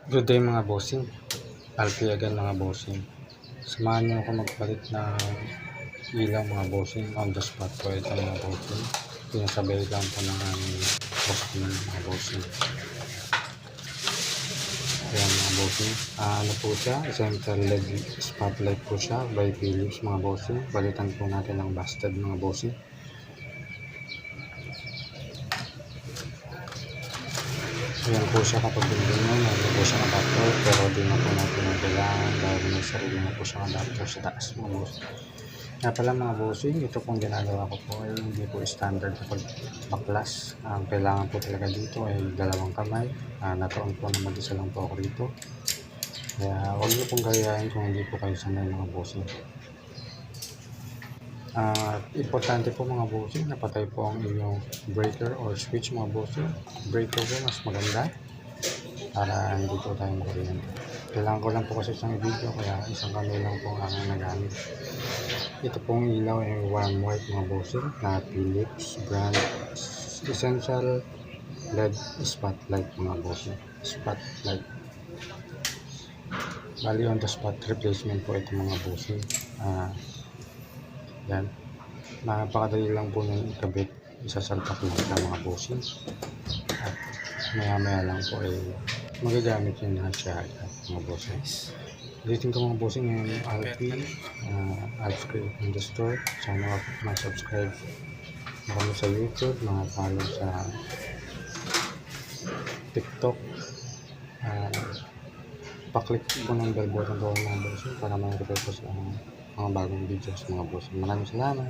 Good day mga bossing, Alfie again mga bossing. Samahan niyo ako magpalit ng ilaw mga bossing, on the spot po ito mga bossing. Pinasabay lang po ng aming customer mga bossing. Ayan mga bossing, ano po siya, center LED spotlight po siya by Philips mga bossing. Balitan po natin ang busted mga bossing. Ayan po siya kapag binigyan nyo, meron po siya adapter, pero di na po natin ang kailangan dahil may sarili na po siyang adapter sa taas mga bossing. Nga pala mga bossing, ito pong ginagawa ko po ay hindi po standard kapag baklas. Ang kailangan po talaga dito ay dalawang kamay. Nataon po na mag-isa lang po ako rito. Kaya huwag niyo pong gayahin kung hindi po kayo sanay mga bossing. Importante po mga bossing, napatay po ang inyong breaker or switch mga bossing. Breaker po mas maganda para hindi po tayo makuryente. Kailangan ko lang po kasi isang video kaya isang kamay lang po ang aking nagamit. Ito pong ilaw ay warm white mga bossing na Philips brand essential LED spotlight mga bossing. Spotlight. Bali on the spot replacement po ito mga bossing. Yan. Napakadali lang po nyung ikabit. Isasalpak lang sa mga bossing. At maya lang po ay magagamit yun lahat siya mga bossing. Ulitin ko mga bossing yung Alfie. Alfie in the store. Sana mag-subscribe na kami sa YouTube. Mga follow sa TikTok. Pa-click po ng bell button ko mga bossing para ma-report po sa mga bagong videos mga bossing. Maraming salamat.